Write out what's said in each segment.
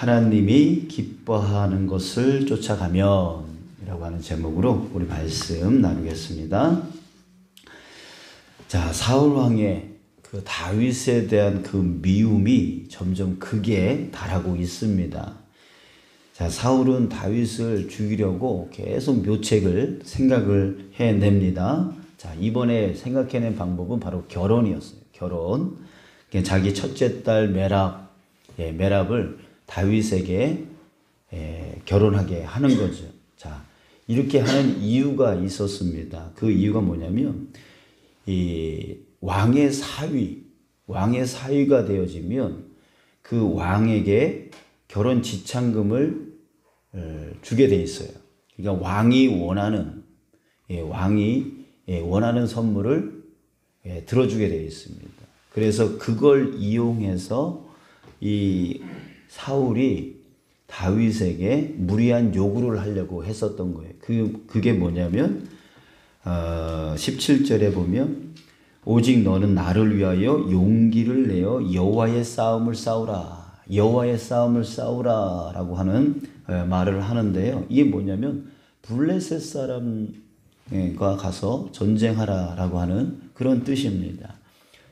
하나님이 기뻐하는 것을 쫓아가면 이라고 하는 제목으로 우리 말씀 나누겠습니다. 자, 사울 왕의 그 다윗에 대한 그 미움이 점점 극에 달하고 있습니다. 자, 사울은 다윗을 죽이려고 계속 묘책을 생각을 해냅니다. 자, 이번에 생각해낸 방법은 바로 결혼이었어요. 결혼. 자기 첫째 딸 메랍을 다윗에게 결혼하게 하는 거죠. 자, 이렇게 하는 이유가 있었습니다. 그 이유가 뭐냐면, 이 왕의 사위가 되어지면 그 왕에게 결혼 지참금을 주게 돼 있어요. 그러니까 왕이 원하는 선물을 들어주게 돼 있습니다. 그래서 그걸 이용해서 이 사울이 다윗에게 무리한 요구를 하려고 했었던 거예요. 그게 뭐냐면 17절에 보면 오직 너는 나를 위하여 용기를 내어 여호와의 싸움을 싸우라 라고 하는 말을 하는데요. 이게 뭐냐면 블레셋 사람과 가서 전쟁하라 라고 하는 그런 뜻입니다.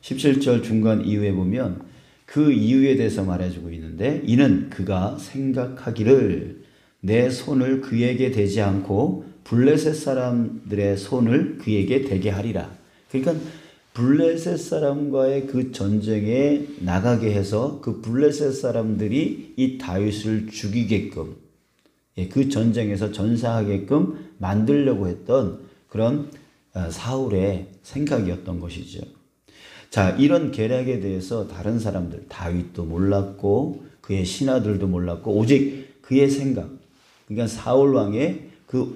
17절 중간 이후에 보면 그 이유에 대해서 말해주고 있는데, 이는 그가 생각하기를 내 손을 그에게 대지 않고 블레셋 사람들의 손을 그에게 대게 하리라. 그러니까 블레셋 사람과의 그 전쟁에 나가게 해서 그 블레셋 사람들이 이 다윗을 죽이게끔, 그 전쟁에서 전사하게끔 만들려고 했던 그런 사울의 생각이었던 것이죠. 자, 이런 계략에 대해서 다른 사람들, 다윗도 몰랐고 그의 신하들도 몰랐고 오직 그의 생각, 그러니까 사울 왕의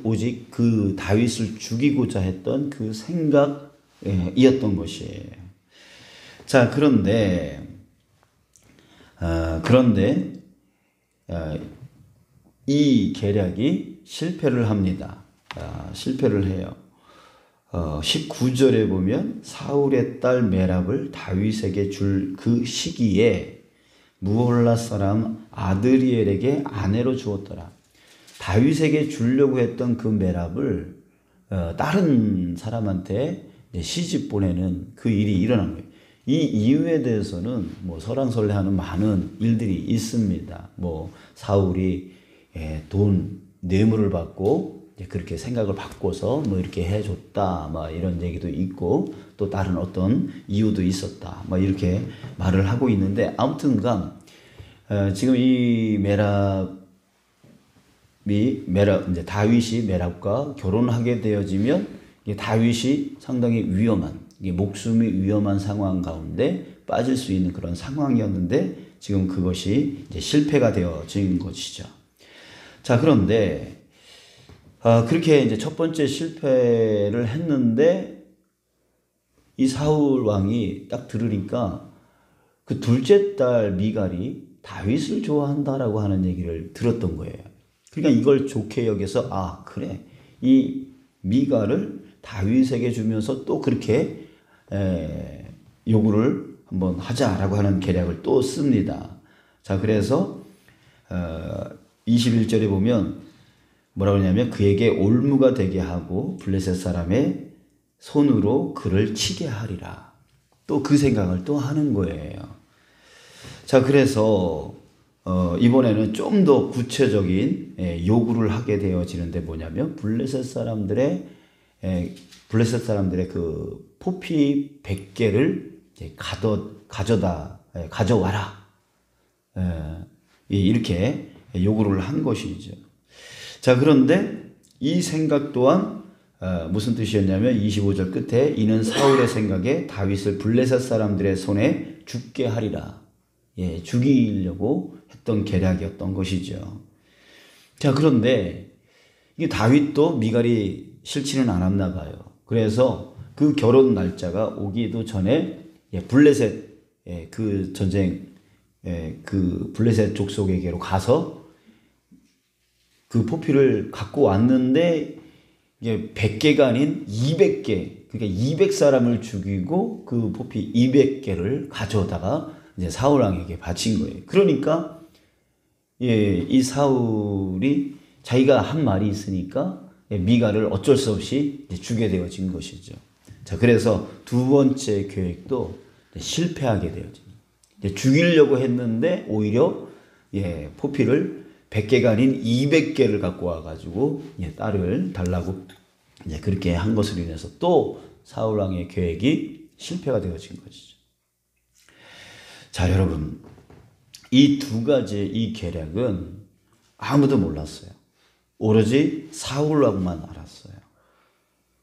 오직 그 다윗을 죽이고자 했던 그 생각이었던 것이에요. 자, 그런데 이 계략이 실패를 합니다. 실패를 해요. 19절에 보면 사울의 딸 메랍을 다윗에게 줄 그 시기에 무홀라 사람 아드리엘에게 아내로 주었더라. 다윗에게 주려고 했던 그 메랍을 다른 사람한테 시집 보내는 그 일이 일어난 거예요. 이 이유에 대해서는 뭐 설왕설래하는 많은 일들이 있습니다. 뭐 사울이 뇌물을 받고 그렇게 생각을 바꿔서 뭐 이렇게 해줬다, 뭐 이런 얘기도 있고, 또 다른 어떤 이유도 있었다, 뭐 이렇게 말을 하고 있는데, 아무튼간 지금 이 이제 다윗이 메랍과 결혼하게 되어지면 다윗이 상당히 목숨이 위험한 상황 가운데 빠질 수 있는 그런 상황이었는데, 지금 그것이 이제 실패가 되어진 것이죠. 자, 그런데 그렇게 이제 첫 번째 실패를 했는데, 이 사울 왕이 딱 들으니까 그 둘째 딸 미갈이 다윗을 좋아한다라고 하는 얘기를 들었던 거예요. 그러니까 이걸 좋게 여겨서, 그래, 이 미갈을 다윗에게 주면서 또 그렇게 요구를 한번 하자라고 하는 계략을 또 씁니다. 자, 그래서 21절에 보면 뭐라고 하냐면 그에게 올무가 되게 하고 블레셋 사람의 손으로 그를 치게 하리라. 또 그 생각을 또 하는 거예요. 자, 그래서 이번에는 좀 더 구체적인 요구를 하게 되어지는데 뭐냐면 블레셋 사람들의 그 포피 100개를 가져와라. 이렇게 요구를 한 것이죠. 자, 그런데 이 생각 또한 무슨 뜻이었냐면 25절 끝에 이는 사울의 생각에 다윗을 블레셋 사람들의 손에 죽게 하리라. 죽이려고 했던 계략이었던 것이죠. 자, 그런데 이 다윗도 미갈이 싫지는 않았나 봐요. 그래서 그 결혼 날짜가 오기도 전에 블레셋 그 전쟁 그 블레셋 족속에게로 가서 그 포피를 갖고 왔는데 이게 100개가 아닌 200개, 그러니까 200사람을 죽이고 그 포피 200개를 가져다가 이제 사울 왕에게 바친 거예요. 그러니까 이 사울이 자기가 한 말이 있으니까 미갈을 어쩔 수 없이 주게 되어진 것이죠. 자, 그래서 두 번째 계획도 실패하게 되어집니다. 죽이려고 했는데 오히려 포피를 100개가 아닌 200개를 갖고 와가지고 딸을 달라고 그렇게 한 것으로 인해서 또 사울 왕의 계획이 실패가 되어진 것이죠. 자, 여러분, 이 두 가지 이 계략은 아무도 몰랐어요. 오로지 사울 왕만 알았어요.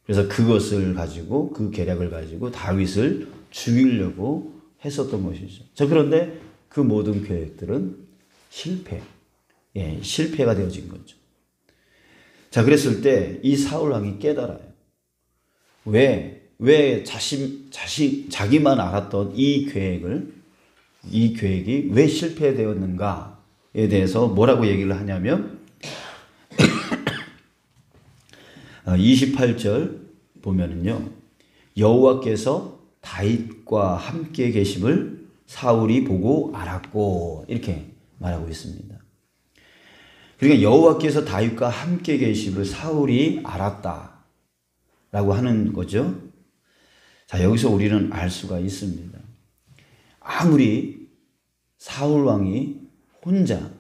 그래서 그것을 가지고, 그 계략을 가지고 다윗을 죽이려고 했었던 것이죠. 자, 그런데 그 모든 계획들은 실패가 되어진 거죠. 자, 그랬을 때 이 사울 왕이 깨달아요. 왜 자기만 알았던 이 계획이 왜 실패되었는가에 대해서 뭐라고 얘기를 하냐면 28절 보면은요, 여호와께서 다윗과 함께 계심을 사울이 보고 알았고, 이렇게 말하고 있습니다. 그러니까 여호와께서 다윗과 함께 계심을 사울이 알았다라고 하는 거죠. 자, 여기서 우리는 알 수가 있습니다. 아무리 사울 왕이 혼자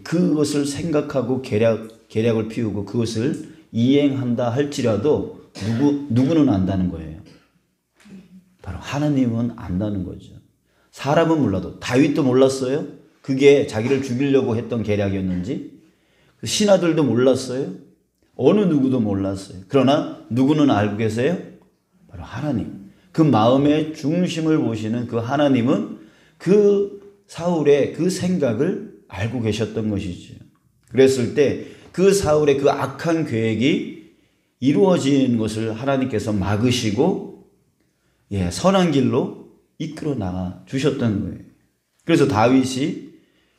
그것을 생각하고 계략을 피우고 그것을 이행한다 할지라도 누구는 안다는 거예요. 바로 하나님은 안다는 거죠. 사람은 몰라도 다윗도 몰랐어요. 그게 자기를 죽이려고 했던 계략이었는지. 신하들도 몰랐어요. 어느 누구도 몰랐어요. 그러나 누구는 알고 계세요? 바로 하나님. 그 마음의 중심을 보시는 그 하나님은 그 사울의 그 생각을 알고 계셨던 것이죠. 그랬을 때 그 사울의 그 악한 계획이 이루어진 것을 하나님께서 막으시고 선한 길로 이끌어 나가 주셨던 거예요. 그래서 다윗이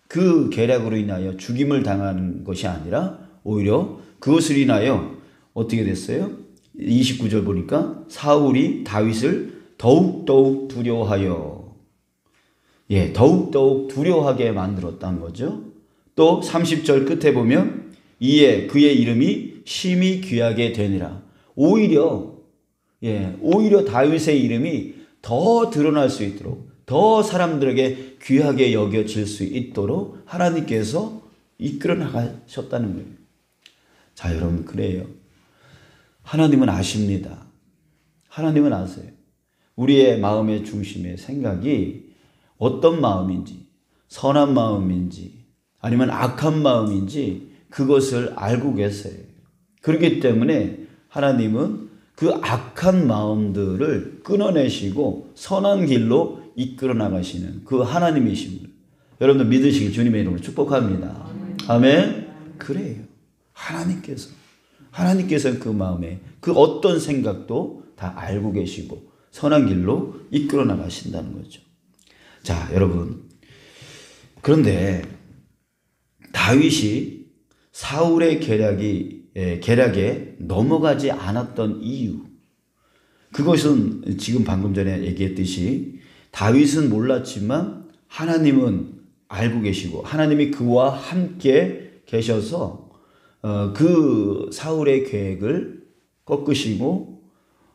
그 계략으로 인하여 죽임을 당하는 것이 아니라 오히려 그것을 인하여 어떻게 됐어요? 29절 보니까 사울이 다윗을 더욱더욱 두려워하여 더욱더욱 두려워하게 만들었다는 거죠. 또 30절 끝에 보면 이에 그의 이름이 심히 귀하게 되니라. 오히려 다윗의 이름이 더 드러날 수 있도록, 더 사람들에게 귀하게 여겨질 수 있도록 하나님께서 이끌어 나가셨다는 거예요. 자, 여러분, 그래요. 하나님은 아십니다. 하나님은 아세요. 우리의 마음의 중심의 생각이 어떤 마음인지, 선한 마음인지 아니면 악한 마음인지 그것을 알고 계세요. 그렇기 때문에 하나님은 그 악한 마음들을 끊어내시고 선한 길로 이끌어 나가시는 그 하나님이십니다. 여러분들 믿으시길 주님의 이름으로 축복합니다. 아멘. 그래요. 하나님께서는 그 마음에 그 어떤 생각도 다 알고 계시고 선한 길로 이끌어 나가신다는 거죠. 자, 여러분, 그런데 다윗이 사울의 계략에 넘어가지 않았던 이유, 그것은 지금 방금 전에 얘기했듯이 다윗은 몰랐지만 하나님은 알고 계시고 하나님이 그와 함께 계셔서 그 사울의 계획을 꺾으시고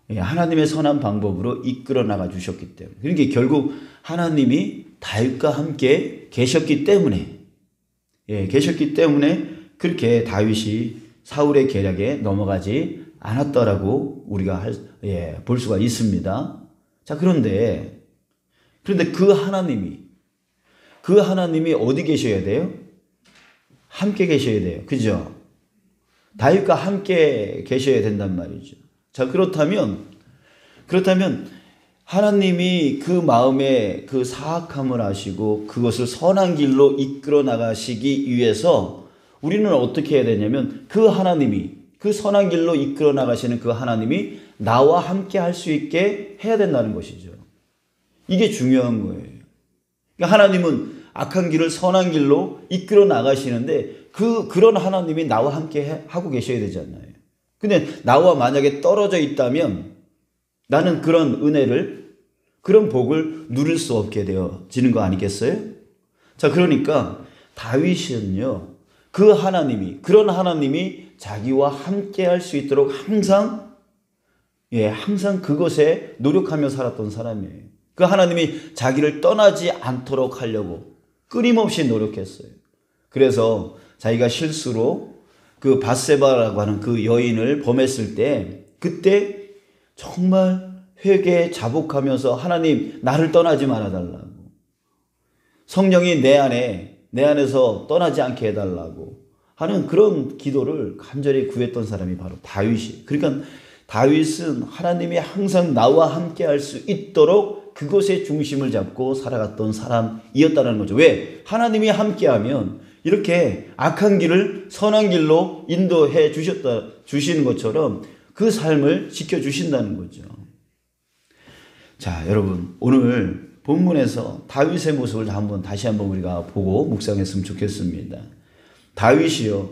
하나님의 선한 방법으로 이끌어 나가 주셨기 때문에, 그러니까 결국 하나님이 다윗과 함께 계셨기 때문에 그렇게 다윗이 사울의 계략에 넘어가지 않았다라고 우리가 볼 수가 있습니다. 자, 그런데 그 하나님이 어디 계셔야 돼요? 함께 계셔야 돼요. 그죠? 다윗과 함께 계셔야 된단 말이죠. 자, 그렇다면 하나님이 그 마음에 그 사악함을 아시고 그것을 선한 길로 이끌어 나가시기 위해서 우리는 어떻게 해야 되냐면 그 하나님이, 그 선한 길로 이끌어 나가시는 그 하나님이 나와 함께 할 수 있게 해야 된다는 것이죠. 이게 중요한 거예요. 그러니까 하나님은 악한 길을 선한 길로 이끌어 나가시는데 그런 하나님이 나와 함께 하고 계셔야 되잖아요. 근데 나와 만약에 떨어져 있다면 나는 그런 은혜를, 그런 복을 누릴 수 없게 되어지는 거 아니겠어요? 자, 그러니까 다윗은요, 그 하나님이, 그런 하나님이 자기와 함께 할 수 있도록 항상 그것에 노력하며 살았던 사람이에요. 그 하나님이 자기를 떠나지 않도록 하려고 끊임없이 노력했어요. 그래서 자기가 실수로 그 밧세바라고 하는 그 여인을 범했을 때, 그때 정말 회개에 자복하면서 하나님, 나를 떠나지 말아달라고, 성령이 내 안에서 떠나지 않게 해달라고 하는 그런 기도를 간절히 구했던 사람이 바로 다윗이에요. 그러니까 다윗은 하나님이 항상 나와 함께 할 수 있도록 그것의 중심을 잡고 살아갔던 사람이었다는 거죠. 왜? 하나님이 함께하면 이렇게 악한 길을 선한 길로 인도해 주시는 것처럼 그 삶을 지켜주신다는 거죠. 자, 여러분, 오늘 본문에서 다윗의 모습을 다시 한번 우리가 보고 묵상했으면 좋겠습니다. 다윗이요,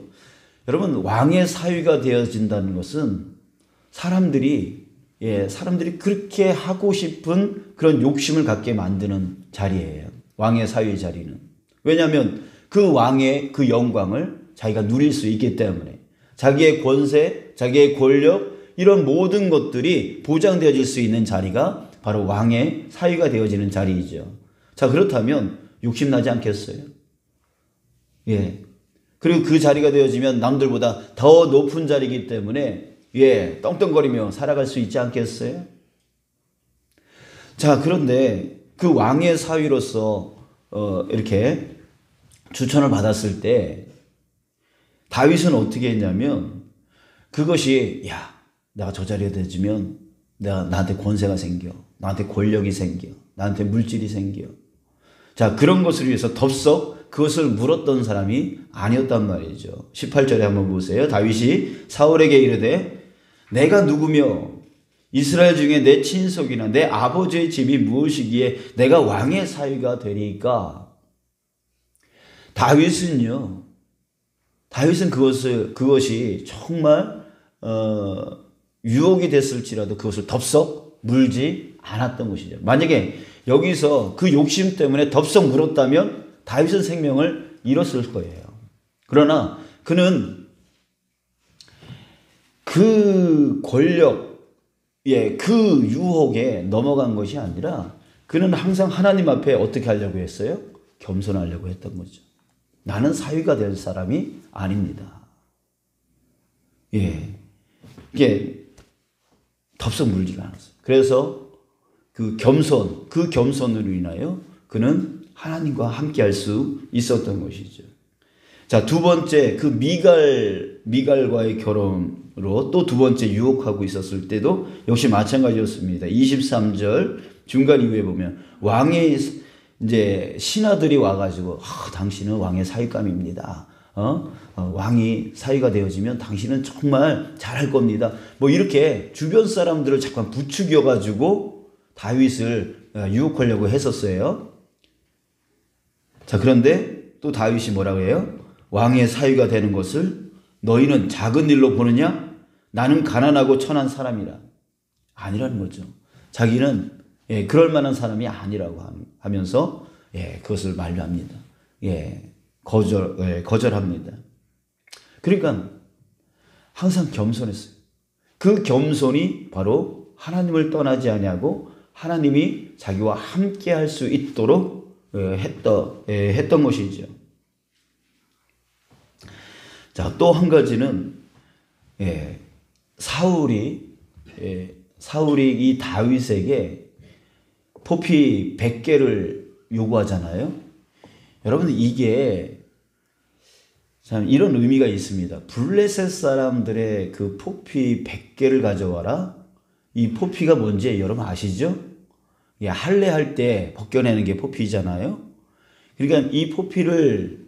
여러분, 왕의 사위가 되어진다는 것은 사람들이 그렇게 하고 싶은 그런 욕심을 갖게 만드는 자리예요. 왕의 사위 자리는. 왜냐하면 그 왕의 그 영광을 자기가 누릴 수 있기 때문에, 자기의 권세, 자기의 권력, 이런 모든 것들이 보장되어질 수 있는 자리가 바로 왕의 사위가 되어지는 자리이죠. 자, 그렇다면 욕심나지 않겠어요? 예. 그리고 그 자리가 되어지면 남들보다 더 높은 자리이기 때문에 떵떵거리며 살아갈 수 있지 않겠어요? 자, 그런데 그 왕의 사위로서 이렇게 추천을 받았을 때 다윗은 어떻게 했냐면, 그것이 내가 저 자리에 되어지면 나한테 권세가 생겨, 나한테 권력이 생겨, 나한테 물질이 생겨. 자, 그런 것을 위해서 덥석 그것을 물었던 사람이 아니었단 말이죠. 18절에 한번 보세요. 다윗이 사울에게 이르되 내가 누구며 이스라엘 중에 내 친속이나 내 아버지의 집이 무엇이기에 내가 왕의 사위가 되리까? 다윗은 그것이 정말 유혹이 됐을지라도 그것을 덥석 물지 않았던 것이죠. 만약에 여기서 그 욕심 때문에 덥석 물었다면 다윗은 생명을 잃었을 거예요. 그러나 그는 그 권력, 그 유혹에 넘어간 것이 아니라 그는 항상 하나님 앞에 어떻게 하려고 했어요? 겸손하려고 했던 거죠. 나는 사위가 될 사람이 아닙니다. 이게 덥석 물지가 않았어요. 그래서 그 겸손으로 인하여 그는 하나님과 함께 할 수 있었던 것이죠. 자, 두 번째, 그 미갈과의 결혼으로 또 두 번째 유혹하고 있었을 때도 역시 마찬가지였습니다. 23절 중간 이후에 보면 왕의 이제 신하들이 와가지고 당신은 왕의 사위감입니다. 왕이 사위가 되어지면 당신은 정말 잘할 겁니다. 뭐 이렇게 주변 사람들을 잠깐 부추겨가지고 다윗을 유혹하려고 했었어요. 자, 그런데 또 다윗이 뭐라고 해요? 왕의 사위가 되는 것을 너희는 작은 일로 보느냐? 나는 가난하고 천한 사람이라. 아니라는 거죠. 자기는 그럴 만한 사람이 아니라고 하면서 그것을 만류합니다. 거절합니다. 그러니까 항상 겸손했어요. 그 겸손이 바로 하나님을 떠나지 아니하고 하나님이 자기와 함께 할 수 있도록 했던 것이죠. 자, 또 한 가지는 사울이 이 다윗에게 포피 100개를 요구하잖아요. 여러분, 이게 참 이런 의미가 있습니다. 블레셋 사람들의 그 포피 100개를 가져와라. 이 포피가 뭔지 여러분 아시죠? 할례할 때 벗겨내는 게 포피잖아요. 그러니까 이 포피를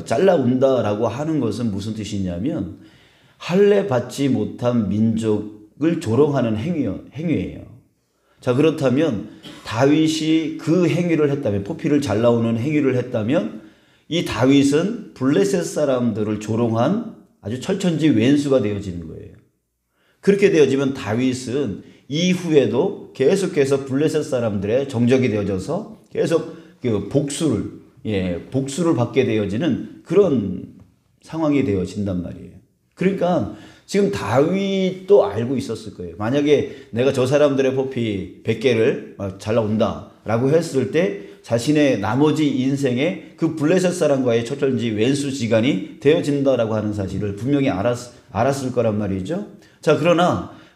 잘라온다라고 하는 것은 무슨 뜻이냐면 할례 받지 못한 민족을 조롱하는 행위예요. 자, 그렇다면 다윗이 그 행위를 했다면, 포피를 잘라오는 행위를 했다면 이 다윗은 블레셋 사람들을 조롱한 아주 철천지 왼수가 되어지는 거예요. 그렇게 되어지면 다윗은 이후에도 계속해서 블레셋 사람들의 정적이 되어져서 계속 그 복수를 복수를 받게 되어지는 그런 상황이 되어진단 말이에요. 그러니까 지금 다윗도 알고 있었을 거예요. 만약에 내가 저 사람들의 포피 100개를 잘 나온다 라고 했을 때 자신의 나머지 인생에 그 블레셋 사람과의 초천지 왼수지간이 되어진다라고 하는 사실을 분명히 알았을 거란 말이죠. 자,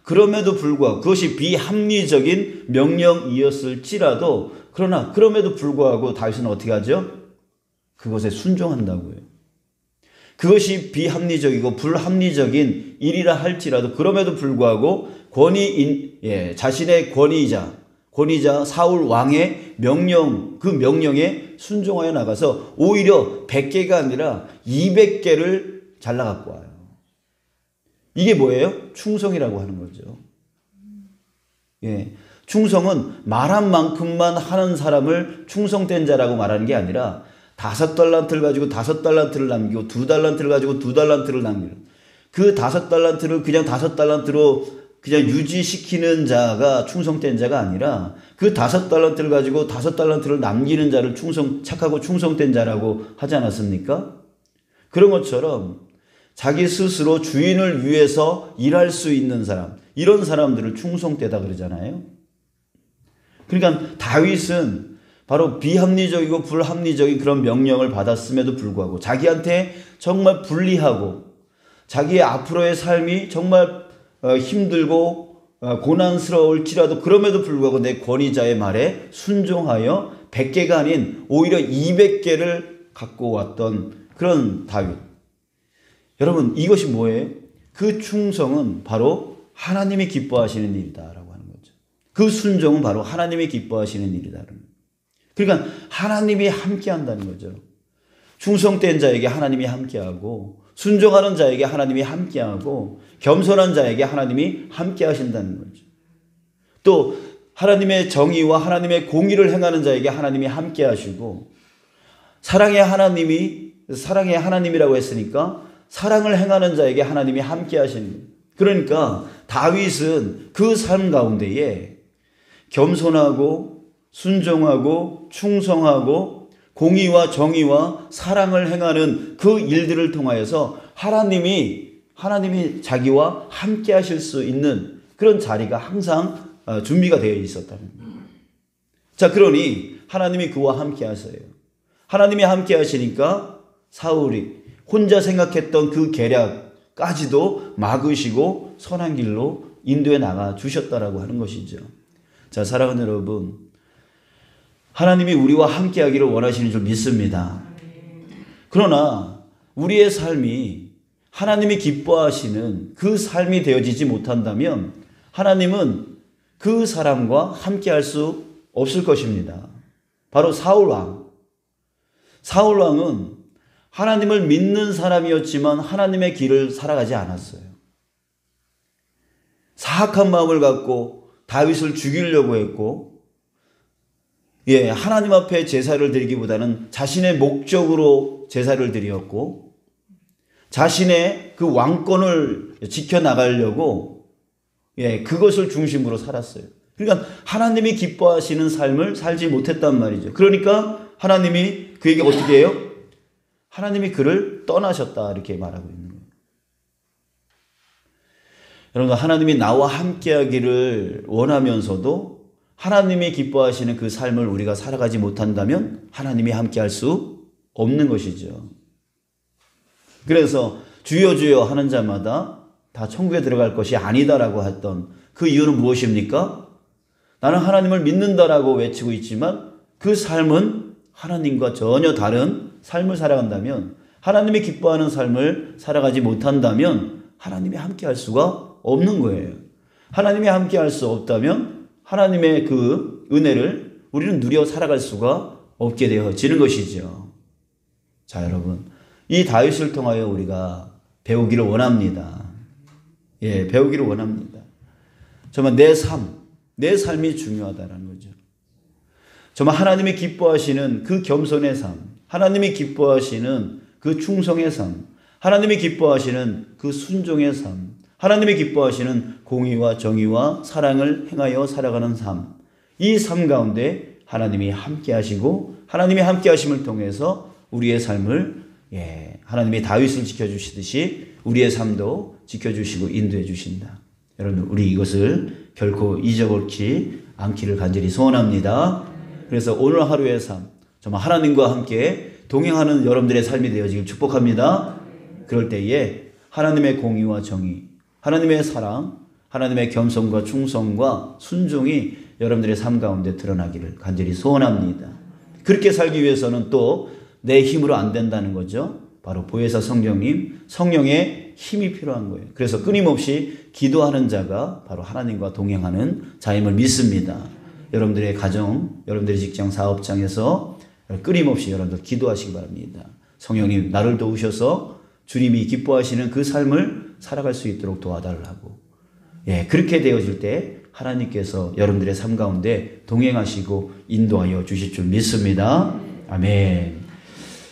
그럼에도 불구하고 그것이 비합리적인 명령이었을지라도 그럼에도 불구하고 다윗은 어떻게 하죠? 그것에 순종한다고요. 그것이 비합리적이고 불합리적인 일이라 할지라도 그럼에도 불구하고 자신의 권위자 사울 왕의 그 명령에 순종하여 나가서 오히려 100개가 아니라 200개를 잘라갖고 와요. 이게 뭐예요? 충성이라고 하는 거죠. 충성은 말한 만큼만 하는 사람을 충성된 자라고 말하는 게 아니라 5달란트를 가지고 5달란트를 남기고 2달란트를 가지고 2달란트를 남기는 그 5달란트를 그냥 5달란트로 그냥 유지시키는 자가 충성된 자가 아니라 그 5달란트를 가지고 5달란트를 남기는 자를 착하고 충성된 자라고 하지 않았습니까? 그런 것처럼 자기 스스로 주인을 위해서 일할 수 있는 사람, 이런 사람들을 충성되다 그러잖아요. 그러니까 다윗은 바로 비합리적이고 불합리적인 그런 명령을 받았음에도 불구하고 자기한테 정말 불리하고 자기의 앞으로의 삶이 정말 힘들고 고난스러울지라도 그럼에도 불구하고 내 권위자의 말에 순종하여 100개가 아닌 오히려 200개를 갖고 왔던 그런 다윗. 여러분, 이것이 뭐예요? 그 충성은 바로 하나님이 기뻐하시는 일이다라고 하는 거죠. 그 순종은 바로 하나님이 기뻐하시는 일이다. 그러니까 하나님이 함께 한다는 거죠. 충성된 자에게 하나님이 함께하고 순종하는 자에게 하나님이 함께하고 겸손한 자에게 하나님이 함께 하신다는 거죠. 또 하나님의 정의와 하나님의 공의를 행하는 자에게 하나님이 함께 하시고 사랑의 하나님이라고 했으니까 사랑을 행하는 자에게 하나님이 함께 하시는 거예요. 그러니까 다윗은 그 삶 가운데에 겸손하고 순종하고 충성하고 공의와 정의와 사랑을 행하는 그 일들을 통하여서 하나님이 자기와 함께 하실 수 있는 그런 자리가 항상 준비가 되어 있었다는 거예요. 자, 그러니 하나님이 그와 함께 하세요. 하나님이 함께 하시니까 사울이 혼자 생각했던 그 계략까지도 막으시고 선한 길로 인도해 나가 주셨다라고 하는 것이죠. 자, 사랑하는 여러분, 하나님이 우리와 함께 하기를 원하시는 줄 믿습니다. 그러나 우리의 삶이 하나님이 기뻐하시는 그 삶이 되어지지 못한다면 하나님은 그 사람과 함께 할 수 없을 것입니다. 바로 사울왕은 하나님을 믿는 사람이었지만 하나님의 길을 살아가지 않았어요. 사악한 마음을 갖고 다윗을 죽이려고 했고, 하나님 앞에 제사를 드리기보다는 자신의 목적으로 제사를 드렸고, 자신의 그 왕권을 지켜나가려고 그것을 중심으로 살았어요. 그러니까 하나님이 기뻐하시는 삶을 살지 못했단 말이죠. 그러니까 하나님이 그에게 어떻게 해요? 하나님이 그를 떠나셨다 이렇게 말하고 있는 거예요. 여러분, 하나님이 나와 함께 하기를 원하면서도 하나님이 기뻐하시는 그 삶을 우리가 살아가지 못한다면 하나님이 함께 할 수 없는 것이죠. 그래서 주여 주여 하는 자마다 다 천국에 들어갈 것이 아니다라고 했던 그 이유는 무엇입니까? 나는 하나님을 믿는다라고 외치고 있지만 그 삶은 하나님과 전혀 다른 삶을 살아간다면, 하나님이 기뻐하는 삶을 살아가지 못한다면 하나님이 함께 할 수가 없는 거예요. 하나님이 함께 할 수 없다면 하나님의 그 은혜를 우리는 누려 살아갈 수가 없게 되어지는 것이죠. 자, 여러분, 이 다윗을 통하여 우리가 배우기를 원합니다. 배우기를 원합니다. 정말 내 삶이 중요하다는 거죠. 정말 하나님이 기뻐하시는 그 겸손의 삶, 하나님이 기뻐하시는 그 충성의 삶, 하나님이 기뻐하시는 그 순종의 삶, 하나님이 기뻐하시는 공의와 정의와 사랑을 행하여 살아가는 삶, 이 삶 가운데 하나님이 함께 하시고 하나님이 함께 하심을 통해서 우리의 삶을 하나님이 다윗을 지켜주시듯이 우리의 삶도 지켜주시고 인도해 주신다. 여러분, 우리 이것을 결코 잊어버리지 않기를 간절히 소원합니다. 그래서 오늘 하루의 삶, 정말 하나님과 함께 동행하는 여러분들의 삶이 되어지길 축복합니다. 그럴 때에 하나님의 공의와 정의, 하나님의 사랑, 하나님의 겸손과 충성과 순종이 여러분들의 삶 가운데 드러나기를 간절히 소원합니다. 그렇게 살기 위해서는 또 내 힘으로 안 된다는 거죠. 바로 보혜사 성령님, 성령의 힘이 필요한 거예요. 그래서 끊임없이 기도하는 자가 바로 하나님과 동행하는 자임을 믿습니다. 여러분들의 가정, 여러분들의 직장, 사업장에서 끊임없이 여러분들 기도하시기 바랍니다. 성령님, 나를 도우셔서 주님이 기뻐하시는 그 삶을 살아갈 수 있도록 도와달라고. 그렇게 되어질 때 하나님께서 여러분들의 삶 가운데 동행하시고 인도하여 주실 줄 믿습니다. 아멘.